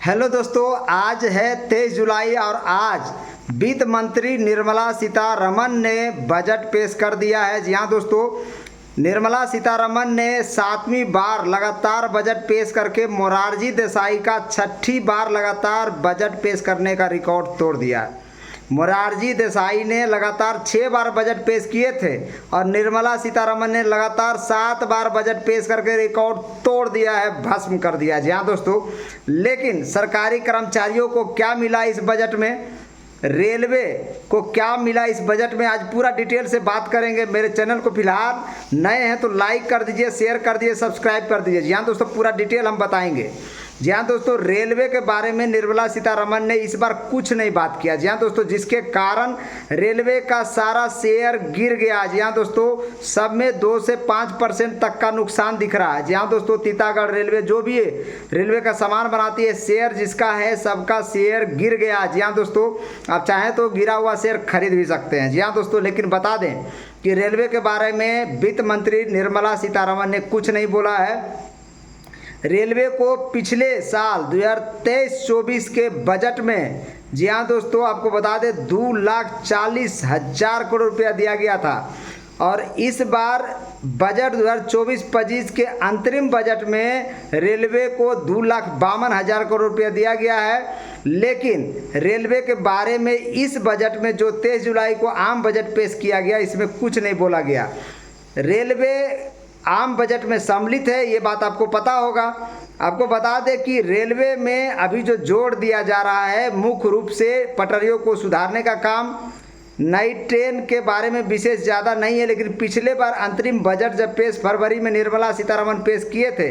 Hello दोस्तों, आज है 23 जुलाई और आज वित्त मंत्री निर्मला सीतारमण ने बजट पेश कर दिया है। जी हाँ दोस्तों, निर्मला सीतारमण ने 7वीं बार लगातार बजट पेश करके मोरारजी देसाई का 6ठी बार लगातार बजट पेश करने का रिकॉर्ड तोड़ दिया है। मोरारजी देसाई ने लगातार 6 बार बजट पेश किए थे और निर्मला सीतारमण ने लगातार 7 बार बजट पेश करके रिकॉर्ड तोड़ दिया है, भस्म कर दिया। जी हाँ दोस्तों, लेकिन सरकारी कर्मचारियों को क्या मिला इस बजट में, रेलवे को क्या मिला इस बजट में, आज पूरा डिटेल से बात करेंगे। मेरे चैनल को फिलहाल नए हैं तो लाइक कर दीजिए, शेयर कर दीजिए, सब्सक्राइब कर दीजिए। जी हाँ दोस्तों, पूरा डिटेल हम बताएंगे। जी हाँ दोस्तों, रेलवे के बारे में निर्मला सीतारमण ने इस बार कुछ नहीं बात किया। जी हाँ दोस्तों, जिसके कारण रेलवे का सारा शेयर गिर गया। जी हाँ दोस्तों, सब में 2 से 5% तक का नुकसान दिख रहा है। जी हाँ दोस्तों, तीतागढ़ रेलवे जो भी है रेलवे का सामान बनाती है, शेयर जिसका है सबका शेयर गिर गया। जी हाँ दोस्तों, आप चाहें तो गिरा हुआ शेयर खरीद भी सकते हैं। जी हाँ दोस्तों, लेकिन बता दें कि रेलवे के बारे में वित्त मंत्री निर्मला सीतारमण ने कुछ नहीं बोला है। रेलवे को पिछले साल 2023-24 के बजट में, जी हाँ दोस्तों, आपको बता दें 2,40,000 करोड़ रुपया दिया गया था और इस बार बजट 2024-25 के अंतरिम बजट में रेलवे को 2,52,000 करोड़ रुपया दिया गया है। लेकिन रेलवे के बारे में इस बजट में जो 23 जुलाई को आम बजट पेश किया गया, इसमें कुछ नहीं बोला गया। रेलवे आम बजट में सम्मिलित है, ये बात आपको पता होगा। आपको बता दें कि रेलवे में अभी जो जोर दिया जा रहा है मुख्य रूप से पटरियों को सुधारने का काम, नई ट्रेन के बारे में विशेष ज़्यादा नहीं है। लेकिन पिछले बार अंतरिम बजट जब पेश फरवरी में निर्मला सीतारमण पेश किए थे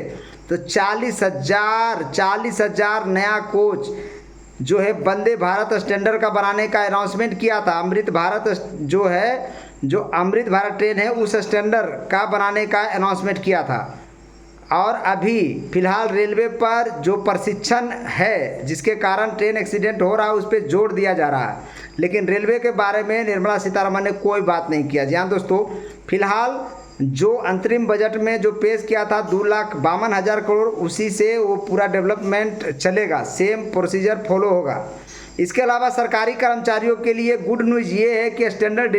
तो 40,000 नया कोच जो है वंदे भारत स्टैंडर्ड का बनाने का अनाउंसमेंट किया था। अमृत भारत जो अमृत भारत ट्रेन है उस स्टैंडर्ड का बनाने का अनाउंसमेंट किया था। और अभी फिलहाल रेलवे पर जो प्रशिक्षण है जिसके कारण ट्रेन एक्सीडेंट हो रहा है उस पर जोर दिया जा रहा है, लेकिन रेलवे के बारे में निर्मला सीतारमण ने कोई बात नहीं किया। जी हाँ दोस्तों, फिलहाल जो अंतरिम बजट में जो पेश किया था 2,52,000 करोड़, उसी से वो पूरा डेवलपमेंट चलेगा, सेम प्रोसीजर फॉलो होगा। इसके अलावा सरकारी कर्मचारियों के लिए गुड न्यूज़ ये है कि स्टैंडर्ड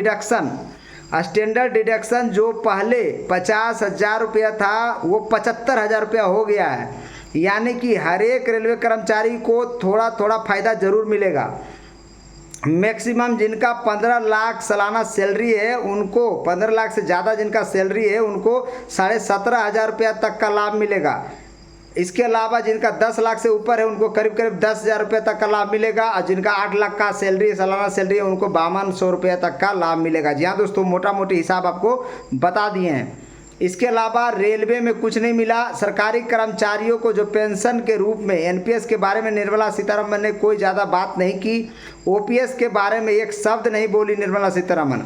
डिडक्शन जो पहले 50,000 रुपया था वो 75,000 रुपया हो गया है। यानी कि हर एक रेलवे कर्मचारी को थोड़ा थोड़ा फ़ायदा ज़रूर मिलेगा। मैक्सिमम जिनका 15 लाख सालाना सैलरी है उनको, 15 लाख से ज़्यादा जिनका सैलरी है उनको 17,500 रुपया तक का लाभ मिलेगा। इसके अलावा जिनका 10 लाख से ऊपर है उनको करीब 10,000 रुपये तक का लाभ मिलेगा और जिनका 8 लाख का सैलरी सालाना सैलरी है उनको 5200 रुपये तक का लाभ मिलेगा। जी हाँ दोस्तों, मोटा मोटी हिसाब आपको बता दिए हैं। इसके अलावा रेलवे में कुछ नहीं मिला। सरकारी कर्मचारियों को जो पेंशन के रूप में एनपीएस के बारे में निर्मला सीतारमण ने कोई ज़्यादा बात नहीं की। ओपीएस के बारे में एक शब्द नहीं बोली निर्मला सीतारमण।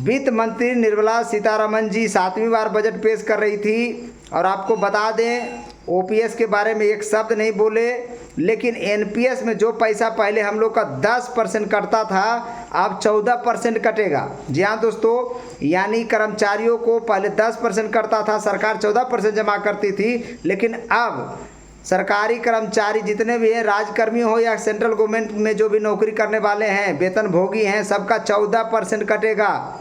वित्त मंत्री निर्मला सीतारमण जी 7वीं बार बजट पेश कर रही थी और आपको बता दें ओपीएस के बारे में एक शब्द नहीं बोले। लेकिन एनपीएस में जो पैसा पहले हम लोग का 10% कटता था अब 14% कटेगा। जी हाँ दोस्तों, यानी कर्मचारियों को पहले 10% कटता था, सरकार 14% जमा करती थी। लेकिन अब सरकारी कर्मचारी जितने भी हैं, राजकर्मी हो या सेंट्रल गवर्नमेंट में जो भी नौकरी करने वाले हैं, वेतनभोगी हैं, सबका 14% कटेगा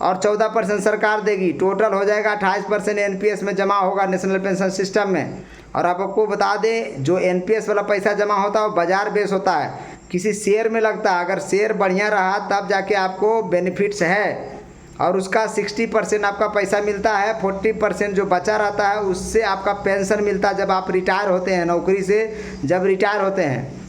और 14% सरकार देगी। टोटल हो जाएगा 28% एनपीएस में जमा होगा नेशनल पेंशन सिस्टम में। और आपको बता दें जो एनपीएस वाला पैसा जमा होता है वो बाजार बेस होता है, किसी शेयर में लगता है। अगर शेयर बढ़िया रहा तब जाके आपको बेनिफिट्स है और उसका 60% आपका पैसा मिलता है, 40% जो बचा रहता है उससे आपका पेंशन मिलता है जब आप रिटायर होते हैं नौकरी से। जब रिटायर होते हैं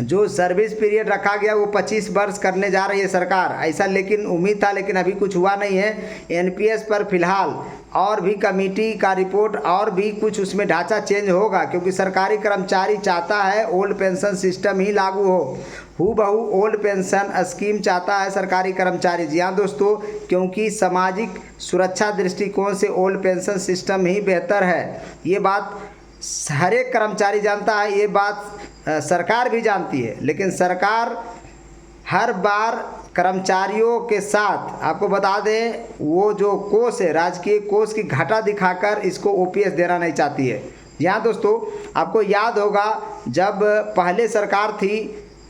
जो सर्विस पीरियड रखा गया वो 25 वर्ष करने जा रही है सरकार, ऐसा लेकिन उम्मीद था, लेकिन अभी कुछ हुआ नहीं है एनपीएस पर फिलहाल। और भी कमेटी का रिपोर्ट और भी कुछ उसमें ढांचा चेंज होगा क्योंकि सरकारी कर्मचारी चाहता है ओल्ड पेंशन सिस्टम ही लागू हो, हूबहू ओल्ड पेंशन स्कीम चाहता है सरकारी कर्मचारी। जी हाँ दोस्तों, क्योंकि सामाजिक सुरक्षा दृष्टिकोण से ओल्ड पेंशन सिस्टम ही बेहतर है। ये बात हर एक कर्मचारी जानता है, ये बात सरकार भी जानती है। लेकिन सरकार हर बार कर्मचारियों के साथ आपको बता दें वो जो कोष है राजकीय कोष की घाटा दिखाकर इसको ओपीएस देना नहीं चाहती है। यहाँ दोस्तों आपको याद होगा जब पहले सरकार थी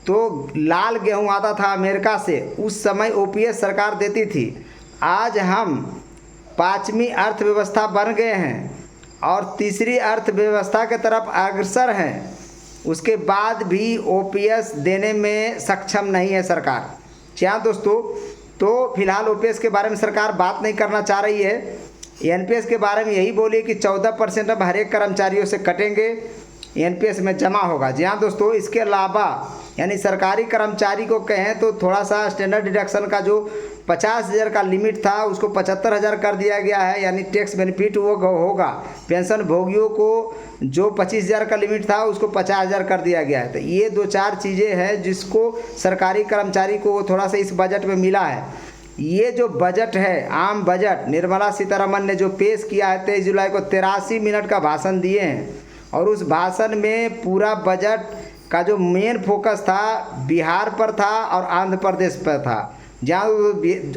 तो लाल गेहूं आता था अमेरिका से, उस समय ओपीएस सरकार देती थी। आज हम 5वीं अर्थव्यवस्था बन गए हैं और तीसरी अर्थव्यवस्था के तरफ अग्रसर हैं, उसके बाद भी ओपीएस देने में सक्षम नहीं है सरकार। जी हाँ दोस्तों, तो फिलहाल ओपीएस के बारे में सरकार बात नहीं करना चाह रही है। एनपीएस के बारे में यही बोली कि 14% अब हर एक कर्मचारियों से कटेंगे, एनपीएस में जमा होगा। जी हाँ दोस्तों, इसके अलावा यानी सरकारी कर्मचारी को कहें तो थोड़ा सा स्टैंडर्ड डिडक्शन का जो 50,000 का लिमिट था उसको 75,000 कर दिया गया है, यानी टैक्स बेनिफिट वो होगा। पेंशन भोगियों को जो 25,000 का लिमिट था उसको 50,000 कर दिया गया है। तो ये 2-4 चीज़ें हैं जिसको सरकारी कर्मचारी को थोड़ा सा इस बजट में मिला है। ये जो बजट है, आम बजट, निर्मला सीतारमन ने जो पेश किया है 23 जुलाई को 83 मिनट का भाषण दिए हैं और उस भाषण में पूरा बजट का जो मेन फोकस था बिहार पर था और आंध्र प्रदेश पर था। जहाँ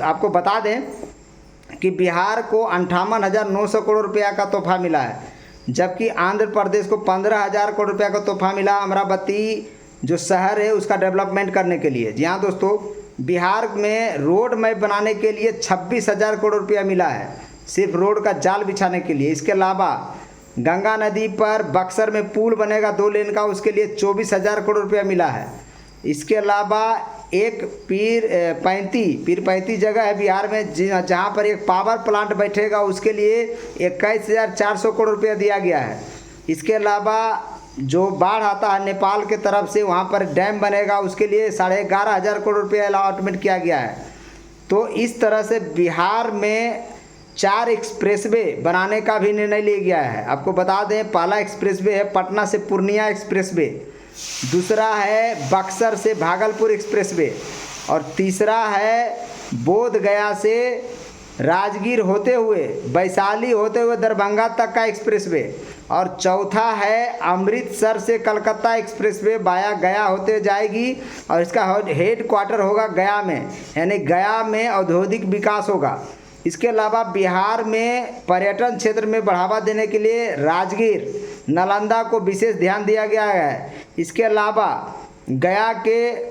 आपको बता दें कि बिहार को 58,900 करोड़ रुपया का तोहफा मिला है, जबकि आंध्र प्रदेश को 15,000 करोड़ रुपया का तोहफा मिला अमरावती जो शहर है उसका डेवलपमेंट करने के लिए। जी हाँ दोस्तों, बिहार में रोड मैप बनाने के लिए 26,000 करोड़ रुपया मिला है, सिर्फ रोड का जाल बिछाने के लिए। इसके अलावा गंगा नदी पर बक्सर में पुल बनेगा 2 लेन का, उसके लिए 24,000 करोड़ रुपया मिला है। इसके अलावा एक पीर 35 जगह है बिहार में जहाँ पर एक पावर प्लांट बैठेगा, उसके लिए 21,400 करोड़ रुपया दिया गया है। इसके अलावा जो बाढ़ आता है नेपाल के तरफ से, वहाँ पर डैम बनेगा, उसके लिए 11,500 करोड़ रुपया अलॉटमेंट किया गया है। तो इस तरह से बिहार में 4 एक्सप्रेसवे बनाने का भी निर्णय लिया गया है। आपको बता दें, पहला एक्सप्रेसवे है पटना से पूर्णिया एक्सप्रेसवे, दूसरा है बक्सर से भागलपुर एक्सप्रेसवे, और तीसरा है बोध गया से राजगीर होते हुए वैशाली होते हुए दरभंगा तक का एक्सप्रेसवे, और चौथा है अमृतसर से कलकत्ता एक्सप्रेसवे वाया गया होते जाएगी और इसका हेड क्वार्टर होगा गया में, यानी गया में औद्योगिक विकास होगा। इसके अलावा बिहार में पर्यटन क्षेत्र में बढ़ावा देने के लिए राजगीर, नालंदा को विशेष ध्यान दिया गया है। इसके अलावा गया के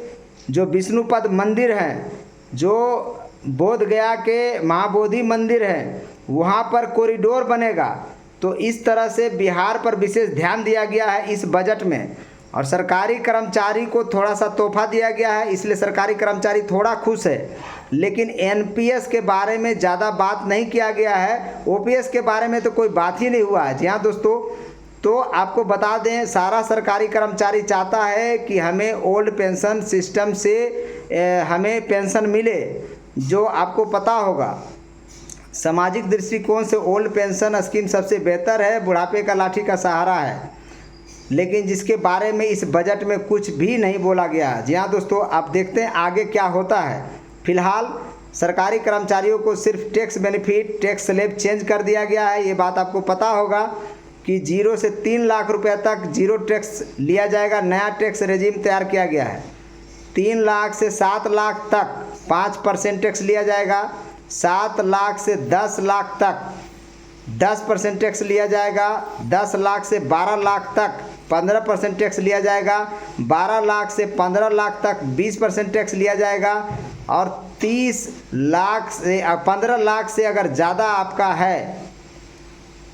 जो विष्णुपद मंदिर हैं, जो बोध गया के महाबोधि मंदिर हैं, वहाँ पर कॉरिडोर बनेगा। तो इस तरह से बिहार पर विशेष ध्यान दिया गया है इस बजट में, और सरकारी कर्मचारी को थोड़ा सा तोहफा दिया गया है, इसलिए सरकारी कर्मचारी थोड़ा खुश है। लेकिन एनपीएस के बारे में ज़्यादा बात नहीं किया गया है, ओपीएस के बारे में तो कोई बात ही नहीं हुआ है। जी हाँ दोस्तों, तो आपको बता दें, सारा सरकारी कर्मचारी चाहता है कि हमें ओल्ड पेंशन सिस्टम से हमें पेंशन मिले। जो आपको पता होगा, सामाजिक दृष्टिकोण से ओल्ड पेंशन स्कीम सबसे बेहतर है, बुढ़ापे का लाठी का सहारा है, लेकिन जिसके बारे में इस बजट में कुछ भी नहीं बोला गया। जी हाँ दोस्तों, आप देखते हैं आगे क्या होता है। फिलहाल सरकारी कर्मचारियों को सिर्फ tax benefit, tax slab change कर दिया गया है। ये बात आपको पता होगा कि 0 से 3 लाख रुपए तक जीरो टैक्स लिया जाएगा। नया टैक्स रेजिम तैयार किया गया है। 3 लाख से 7 लाख तक 5% टैक्स लिया जाएगा। 7 लाख से 10 लाख तक 10% टैक्स लिया जाएगा। 10 लाख से 12 लाख तक 15% टैक्स लिया जाएगा। 12 लाख से 15 लाख तक 20% टैक्स लिया जाएगा। और 30 लाख से 15 लाख से अगर ज़्यादा आपका है,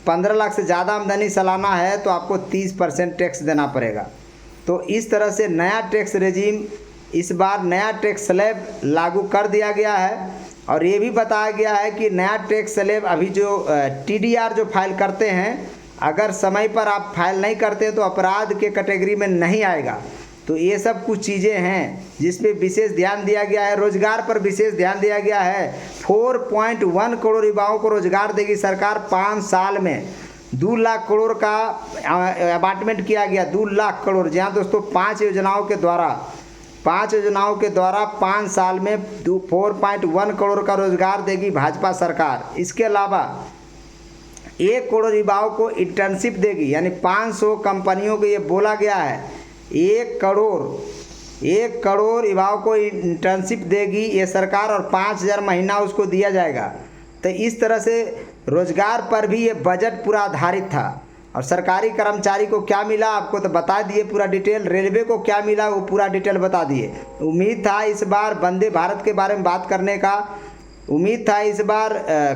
15 लाख से ज़्यादा आमदनी सालाना है, तो आपको 30% टैक्स देना पड़ेगा। तो इस तरह से नया टैक्स रेजिम, इस बार नया टैक्स स्लैब लागू कर दिया गया है। और ये भी बताया गया है कि नया टैक्स स्लैब अभी जो टीडीआर जो फाइल करते हैं, अगर समय पर आप फाइल नहीं करते तो अपराध के कैटेगरी में नहीं आएगा। तो ये सब कुछ चीज़ें हैं जिसमें विशेष ध्यान दिया गया है। रोजगार पर विशेष ध्यान दिया गया है। 4.1 करोड़ युवाओं को रोजगार देगी सरकार 5 साल में। 2 लाख करोड़ का अबाटमेंट किया गया, 2 लाख करोड़। जहाँ दोस्तों 5 योजनाओं के द्वारा 5 साल में 4.1 करोड़ का रोजगार देगी भाजपा सरकार। इसके अलावा 1 करोड़ युवाओं को इंटर्नशिप देगी, यानी 500 कंपनियों को ये बोला गया है 1 करोड़ युवाओं को इंटर्नशिप देगी ये सरकार, और 5,000 महीना उसको दिया जाएगा। तो इस तरह से रोजगार पर भी ये बजट पूरा आधारित था। और सरकारी कर्मचारी को क्या मिला आपको तो बता दिए पूरा डिटेल, रेलवे को क्या मिला वो पूरा डिटेल बता दिए। उम्मीद था इस बार वंदे भारत के बारे में बात करने का, उम्मीद था इस बार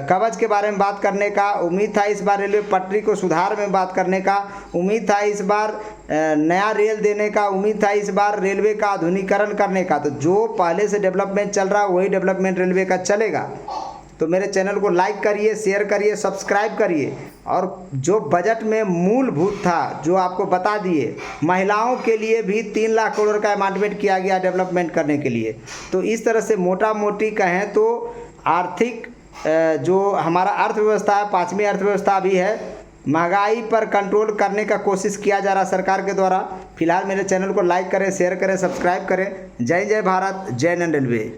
कवच के बारे में बात करने का, उम्मीद था इस बार रेलवे पटरी को सुधार में बात करने का, उम्मीद था इस बार नया रेल देने का, उम्मीद था इस बार रेलवे का आधुनिकीकरण करने का। तो जो पहले से डेवलपमेंट चल रहा है वही डेवलपमेंट रेलवे का चलेगा। तो मेरे चैनल को लाइक करिए, शेयर करिए, सब्सक्राइब करिए। और जो बजट में मूलभूत था जो आपको बता दिए, महिलाओं के लिए भी 3 लाख करोड़ का अमाउंटमेंट किया गया डेवलपमेंट करने के लिए। तो इस तरह से मोटा मोटी कहें तो आर्थिक जो हमारा अर्थव्यवस्था है, 5वीं अर्थव्यवस्था भी है, महंगाई पर कंट्रोल करने का कोशिश किया जा रहा सरकार के द्वारा। फिलहाल मेरे चैनल को लाइक करें, शेयर करें, सब्सक्राइब करें। जय जय भारत, जय हिंद रेलवे।